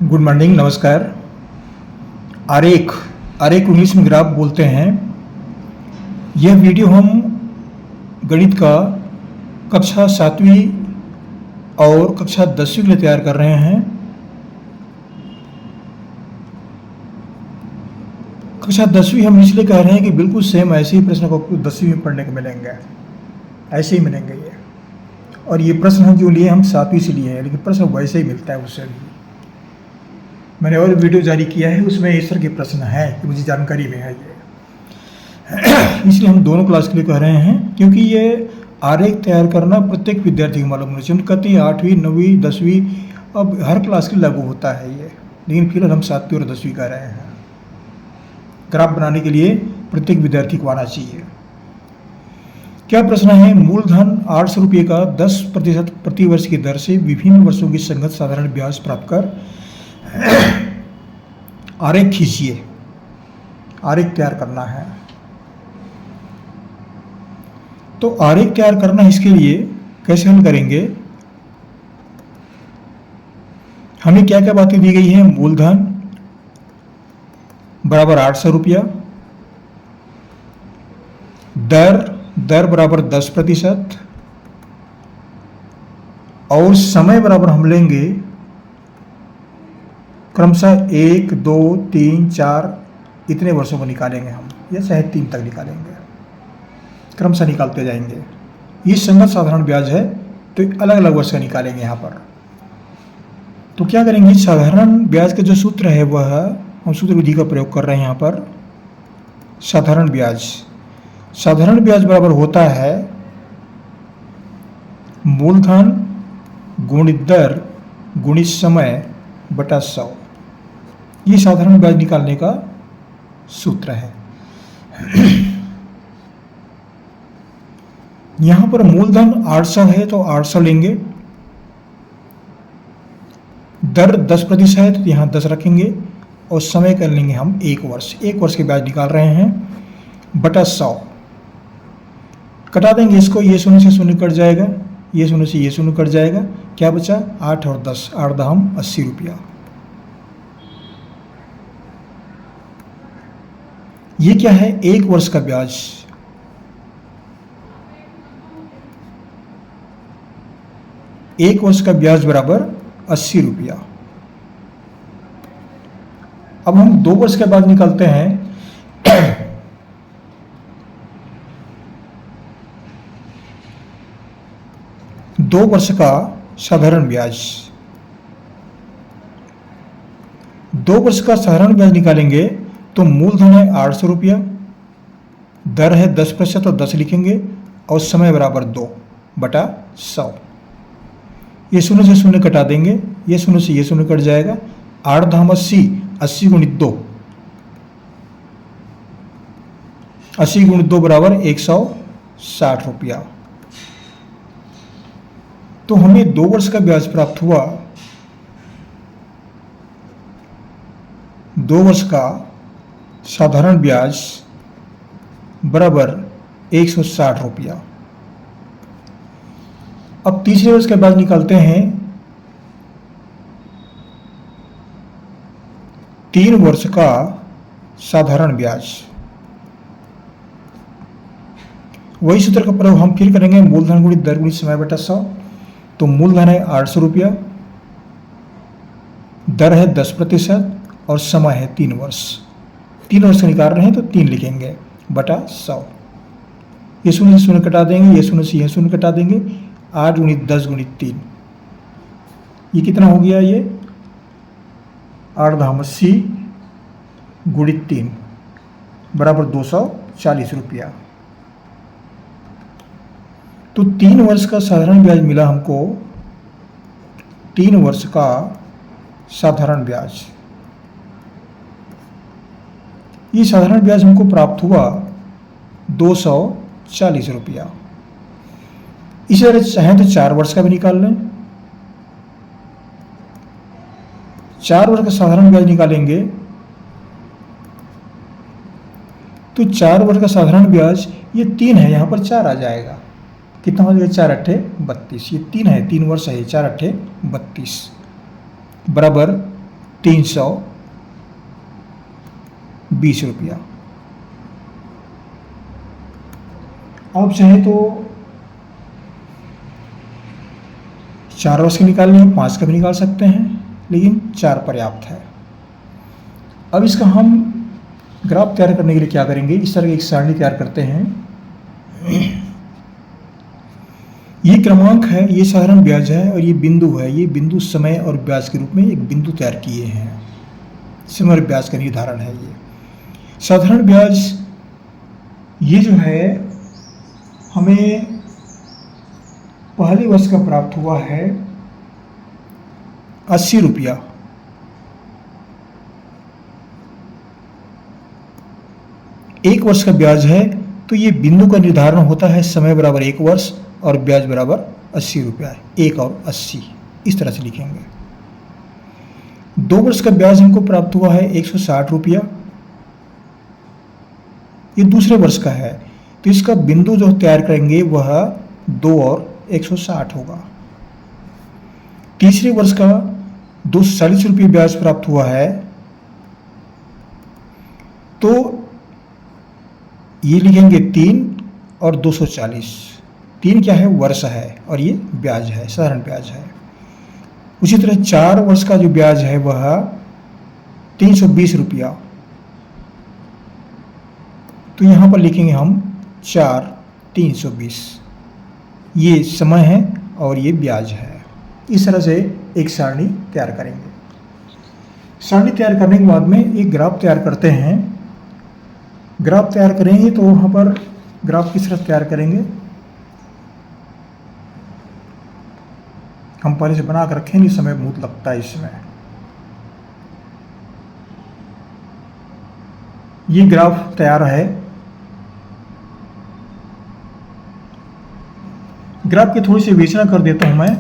Good morning, नमस्कार। आरेख आरेख इंग्लिश में ग्राफ बोलते हैं। यह वीडियो हम गणित का कक्षा 7वीं और कक्षा 10वीं के लिए तैयार कर रहे हैं। कक्षा 10वीं हम इसलिए कह रहे हैं कि बिल्कुल सेम ऐसे ही प्रश्न को 10वीं में पढ़ने को मिलेंगे, ऐसे ही मिलेंगे ये। और ये प्रश्न हम जो लिए हम 7वीं से लिए हैं, लेकिन प्रश्न वैसे ही मिलता है उससे भी। मैंने और वीडियो जारी किया है, उसमें इस तरह के प्रश्न है कि मुझे जानकारी में है ये। इसलिए हम दोनों क्लास के लिए कह रहे हैं, क्योंकि ये आरेख तैयार करना प्रत्येक विद्यार्थी को मालूम होना चाहिए। कहते हैं 8वीं 9वीं 10वीं, अब हर क्लास के लिए लागू होता है ये, लेकिन फिर हम 7वीं और 10वीं कह रहे हैं। ग्राफ बनाने के लिए प्रत्येक विद्यार्थी को आना चाहिए। क्या प्रश्न है? मूलधन 800 रुपये का 10% प्रति वर्ष की दर से विभिन्न वर्षों की संगत साधारण ब्याज प्राप्त कर आरेख खींचिए। आरेख तैयार करना है। तो आरेख तैयार करना, इसके लिए कैसे हल करेंगे? हमें क्या क्या बातें दी गई है? मूलधन बराबर 800 रुपया, दर बराबर 10%, और समय बराबर हम लेंगे क्रमशः 1 2 3 4 इतने वर्षों को निकालेंगे हम, या चाहे 3 तक निकालेंगे, क्रमशः निकालते जाएंगे। ये संगत साधारण ब्याज है, तो अलग अलग वर्ष का निकालेंगे यहाँ पर। तो क्या करेंगे? साधारण ब्याज का जो सूत्र है वह हम सूत्र विधि का प्रयोग कर रहे हैं यहाँ पर। साधारण ब्याज बराबर होता है मूलधन गुणित दर गुणित समय बटा 100। ये साधारण ब्याज निकालने का सूत्र है। यहां पर मूलधन 800 है तो 800 लेंगे, दर 10% है तो यहां 10 रखेंगे, और समय कर लेंगे हम 1 वर्ष। 1 वर्ष के ब्याज निकाल रहे हैं, बटा 100। कटा देंगे इसको, ये शून्य से शून्य कट जाएगा, ये शून्य से ये शून्य कट जाएगा। क्या बचा? 8 और 10, 8 दाम 80 रुपया। ये क्या है? 1 वर्ष का ब्याज। एक वर्ष का ब्याज बराबर 80 रुपया। अब हम 2 वर्ष के बाद निकालते हैं। 2 वर्ष का साधारण ब्याज। 2 वर्ष का साधारण ब्याज निकालेंगे तो मूलधन है 800 रुपया, दर है 10% और 10 लिखेंगे, और समय बराबर 2 बटा 100। ये शून्य से शून्य कटा देंगे, ये शून्य से ये शून्य कट जाएगा। 8 दाम 80, 80 गुणित 2, 80 गुणित 2 बराबर 160 रुपया। तो हमें 2 वर्ष का ब्याज प्राप्त हुआ। 2 वर्ष का साधारण ब्याज बराबर 160 रुपया। अब तीसरे वर्ष का ब्याज निकालते हैं। 3 वर्ष का साधारण ब्याज। वही सूत्र का प्रयोग हम फिर करेंगे, मूलधन गुणित दर गुणित समय बटा 100। तो मूलधन है 800 रुपया, दर है 10% और समय है 3 वर्ष। 3 वर्ष निकाल रहे हैं तो 3 लिखेंगे, बटा 100। ये शून्य से शून्य कटा देंगे, ये शून्य से ये शून्य कटा देंगे। 8 गुणित 10 गुणित 3, ये कितना हो गया? ये 8 दाम 80 गुणित 3 बराबर 240 रुपया। तो 3 वर्ष का साधारण ब्याज मिला हमको। 3 वर्ष का साधारण ब्याज, ये साधारण ब्याज हमको प्राप्त हुआ 240 रुपया। इसी तरह चाहें तो 4 वर्ष का भी निकाल लें। 4 वर्ष का साधारण ब्याज निकालेंगे तो 4 वर्ष का साधारण ब्याज, ये 3 है, यहां पर 4 आ जाएगा। कितना हो जाएगा? 4 अट्ठे 32। ये 3 है, 3 वर्ष है, 4 अट्ठे 32 बराबर 320 रुपया। आप चाहें तो 4 वर्ष के निकालने हैं, 5 का भी निकाल सकते हैं, लेकिन 4 पर्याप्त है। अब इसका हम ग्राफ तैयार करने के लिए क्या करेंगे, इस तरह की एक सारणी तैयार करते हैं। ये क्रमांक है, ये साधारण ब्याज है, और ये बिंदु है। ये बिंदु समय और ब्याज के रूप में एक बिंदु तैयार किए हैं। समय और ब्याज का निर्धारण है। ये साधारण ब्याज ये जो है हमें पहले वर्ष का प्राप्त हुआ है 80 रुपया। एक वर्ष का ब्याज है, तो ये बिंदु का निर्धारण होता है समय बराबर 1 वर्ष और ब्याज बराबर 80 रुपया। 1 और 80 इस तरह से लिखेंगे। 2 वर्ष का ब्याज हमको प्राप्त हुआ है 160 रुपया। ये दूसरे वर्ष का है, तो इसका बिंदु जो तैयार करेंगे वह 2 और 160 होगा। तीसरे वर्ष का 240 रुपये ब्याज प्राप्त हुआ है, तो ये लिखेंगे 3 और 240। 3 क्या है, वर्ष है, और ये ब्याज है, साधारण ब्याज है। उसी तरह 4 वर्ष का जो ब्याज है वह 320 रुपया, तो यहां पर लिखेंगे हम 4 320। ये समय है और ये ब्याज है। इस तरह से एक सारणी तैयार करेंगे। सारणी तैयार करने के बाद में एक ग्राफ तैयार करते हैं। ग्राफ तैयार करेंगे तो वहाँ पर ग्राफ किस तरह तैयार करेंगे, हम पहले से बना कर रखें, नहीं समय बहुत लगता है इसमें। ये ग्राफ तैयार है। ग्राफ की थोड़ी सी विवेचना कर देता हूं मैं।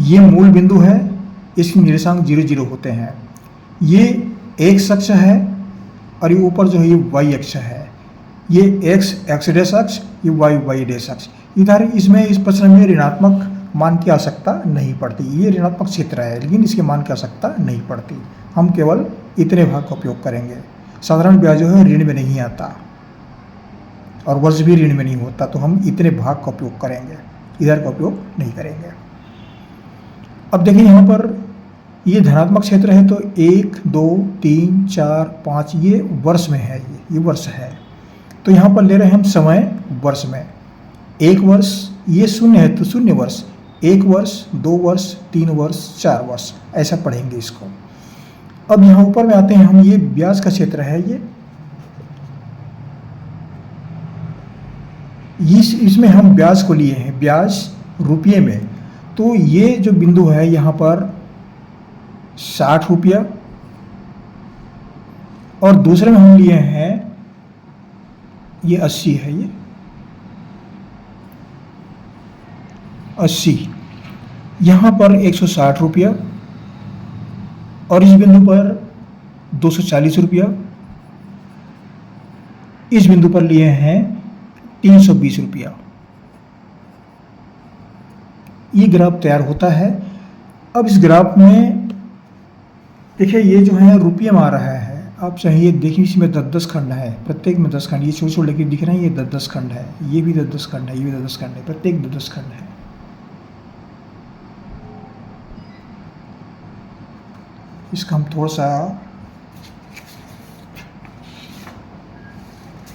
ये मूल बिंदु है, इसके निर्देशांक 0 0 होते हैं। ये एक्स अक्ष है और ये ऊपर जो है ये वाई अक्ष है। ये एक्स एक्स डैश अक्ष, ये वाई वाई डैश अक्ष। इधर इसमें इस प्रश्न में ऋणात्मक मान की आवश्यकता नहीं पड़ती। ये ऋणात्मक क्षेत्र है, लेकिन इसके मान की आवश्यकता नहीं पड़ती। हम केवल इतने भाग का उपयोग करेंगे। साधारण ब्याज जो है ऋण में नहीं आता और वर्ष भी ऋण में नहीं होता, तो हम इतने भाग का उपयोग करेंगे, इधर का उपयोग नहीं करेंगे। अब देखिए यहाँ पर ये धनात्मक क्षेत्र है, तो 1 2 3 4 5 ये वर्ष में है। ये वर्ष है, तो यहाँ पर ले रहे हैं हम समय वर्ष में। 1 वर्ष ये 0 है, तो 0 वर्ष, 1 वर्ष 2 वर्ष 3 वर्ष 4 वर्ष, ऐसा पढ़ेंगे इसको। अब यहाँ ऊपर में आते हैं हम, ये ब्याज का क्षेत्र है। ये इसमें हम ब्याज को लिए हैं, ब्याज रुपये में। तो ये जो बिंदु है यहाँ पर 60 रुपया, और दूसरे में हम लिए हैं ये 80 है। ये 80, यहाँ पर 160 रुपया, और इस बिंदु पर 240 रुपया। इस बिंदु पर लिए हैं 320 रुपया। ये ग्राफ तैयार होता है। अब इस ग्राफ में देखिए ये जो है रुपये में आ रहा है। आप चाहिए देखिए, इसमें 10-10 खंड है, प्रत्येक में 10 खंड। ये छोटे छोटे लेके दिख रहे हैं, ये 10-10 खंड है, ये भी 10-10 खंड है, ये भी 10-10 खंड है, प्रत्येक 10-10 खंड है। इसका हम थोड़ा सा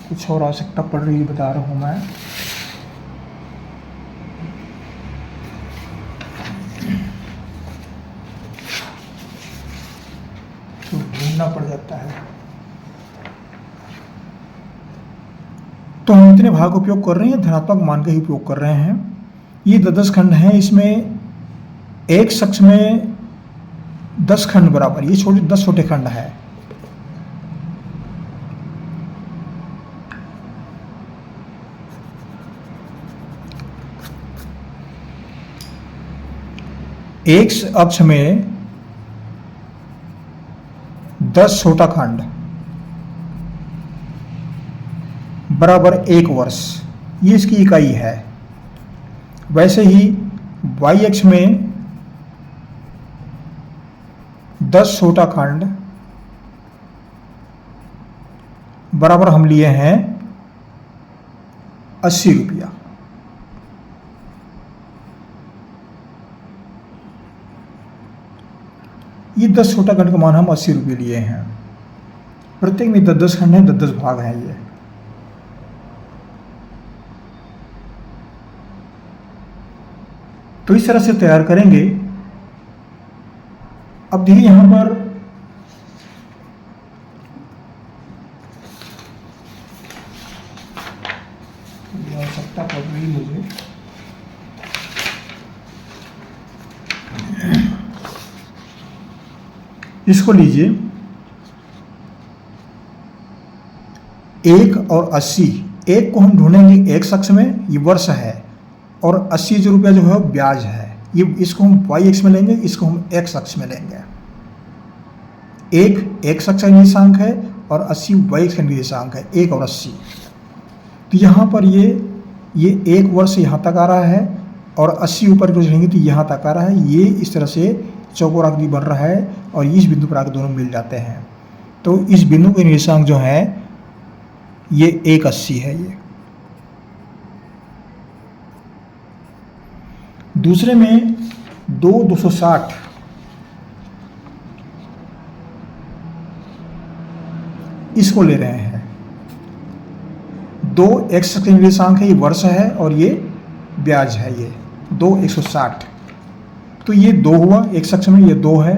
कुछ और आवश्यकता पड़ रही है, बता रहा हूँ मैं। तो ढूंढना पड़ जाता है। तो हम इतने भाग उपयोग कर रहे हैं, धनात्मक मान का ही उपयोग कर रहे हैं। ये 10-10 खंड हैं, इसमें एक शख्स में 10 खंड बराबर, ये 10 छोटे खंड है। एक अक्ष में 10 छोटा खंड बराबर 1 वर्ष, ये इसकी इकाई है। वैसे ही वाई अक्ष में 10 छोटा खंड बराबर हम लिए हैं 80 रुपया। ये 10 छोटा खंड का मान हम 80 रुपये लिए हैं। प्रत्येक में 10-10 खंड है, 10-10 भाग हैं ये। तो इस तरह से तैयार करेंगे। अब देखिए यहां पर आवश्यकता पड़ रही मुझे, इसको लीजिए 1 और 80। 1 को हम ढूंढेंगे एक शख्स में, ये वर्ष है, और 80 जो रुपया जो है ब्याज है। ये इसको हम वाई एक्स में लेंगे, इसको हम एक्स अक्ष में लेंगे। एक शख्स का निर्देशांक है और 80 वाई एक्स का निर्देशांक है, 1 और 80। तो यहाँ पर ये 1 वर्ष यहाँ तक आ रहा है और 80 ऊपर जो रहेंगे तो यहाँ तक आ रहा है। ये इस तरह से चौकोर आकृति बन रहा है और इस बिंदु पर आकर दोनों मिल जाते हैं। तो इस बिंदु के निर्देशांक जो है ये 180 है। ये दूसरे में 260 इसको ले रहे हैं। 2 एक्स का निर्देशांक है, ये वर्ष है और ये ब्याज है। ये 2 160, तो ये 2 हुआ एक शख्स में, ये 2 है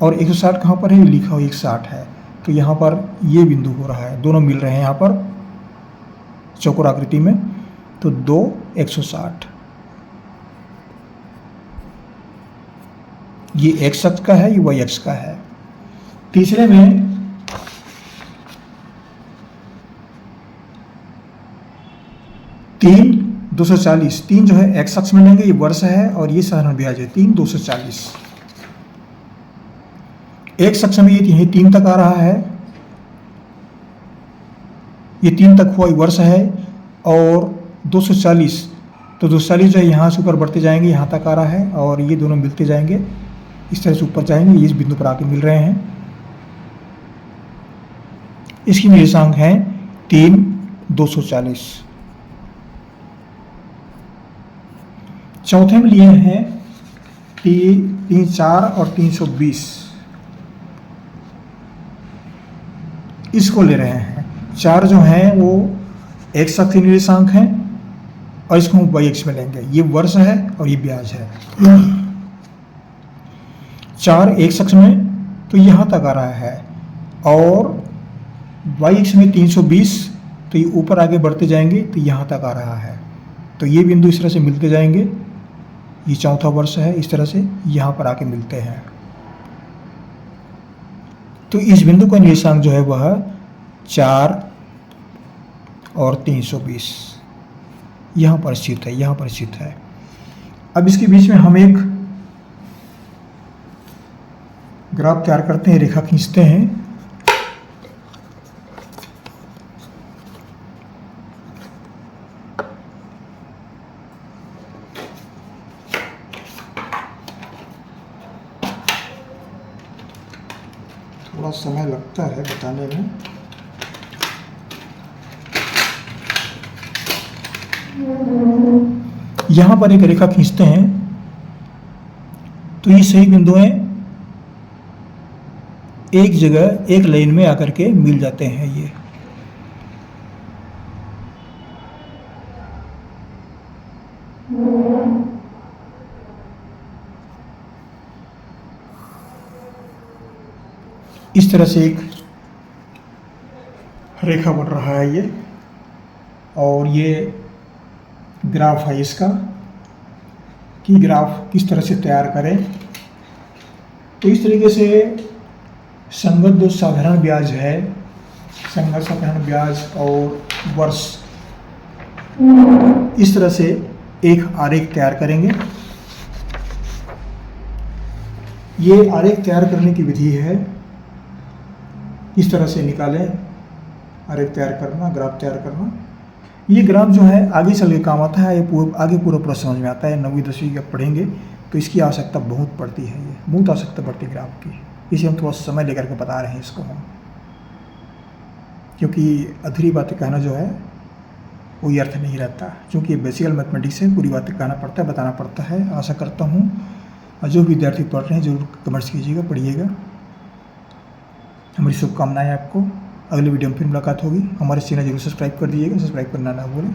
और 160 कहाँ पर है, ये लिखा हुआ 160 है। तो यहाँ पर ये बिंदु हो रहा है, दोनों मिल रहे हैं यहाँ पर चौकोर आकृति में। तो 2 160 ये एक्स अक्ष का है, ये वाई अक्ष का है। तीसरे में 3 240, 3 जो है एक्स अक्ष में लेंगे, ये वर्ष है और ये साधारण ब्याज है। 3 240 एक अक्ष में ये 3 तक आ रहा है, ये 3 तक हुआ, ये वर्ष है और 240, तो 240 जो है यहाँ से ऊपर बढ़ते जाएंगे, यहाँ तक आ रहा है और ये दोनों मिलते जाएंगे, इस तरह से ऊपर जाएंगे, ये इस बिंदु पर आके मिल रहे हैं। इसकी निर्देशांक है 3 240। चौथे में लिए हैं 3 4 और 320 इसको ले रहे हैं। 4 जो है वो एक्स अक्ष निर्देशांक है और इसको हम वाई अक्ष में लेंगे, ये वर्ष है और ये ब्याज है। 4 एक अक्ष में तो यहाँ तक आ रहा है और वाई अक्ष में 320, तो ये ऊपर आगे बढ़ते जाएंगे तो यहाँ तक आ रहा है। तो ये बिंदु इस तरह से मिलते जाएंगे, ये चौथा वर्ष है, इस तरह से यहाँ पर आके मिलते हैं। तो इस बिंदु का निर्देशांक जो है वह 4 और 320 यहाँ पर स्थित है, यहाँ पर स्थित है। अब इसके बीच में हम एक ग्राफ तैयार करते हैं, रेखा खींचते हैं। थोड़ा समय लगता है बताने में। यहाँ पर एक रेखा खींचते हैं तो ये सही बिंदुएं एक जगह एक लाइन में आकर के मिल जाते हैं। ये इस तरह से एक रेखा बन रहा है ये, और ये ग्राफ है इसका कि ग्राफ किस तरह से तैयार करें। तो इस तरीके से संगत जो साधारण ब्याज है, संगत साधारण ब्याज और वर्ष, इस तरह से एक आरेख तैयार करेंगे। ये आरेख तैयार करने की विधि है, इस तरह से निकालें आरेख तैयार करना, ग्राफ तैयार करना। ये ग्राफ जो है आगे चल के काम आता है, ये आगे पूरा समझ में आता है। 9वीं 10वीं का पढ़ेंगे तो इसकी आवश्यकता बहुत पड़ती है, ये बहुत आवश्यकता पड़ती है ग्राफ की। इसे हम थोड़ा समय लेकर के बता रहे हैं इसको हम, क्योंकि अधूरी बातें कहना जो है कोई अर्थ नहीं रहता, क्योंकि ये बेसिकल मैथमेटिक्स है, पूरी बातें कहना पड़ता है, बताना पड़ता है। आशा करता हूँ जो विद्यार्थी पढ़ रहे हैं ज़रूर कमेंट्स कीजिएगा, पढ़िएगा। हमारी शुभकामनाएं आपको। अगले वीडियो में फिर मुलाकात होगी। हमारे चैनल जरूर सब्सक्राइब कर दीजिएगा, सब्सक्राइब करना ना भूलें।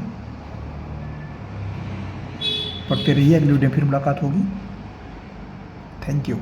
पढ़ते रहिए, अगले वीडियो में फिर मुलाकात होगी। Thank you.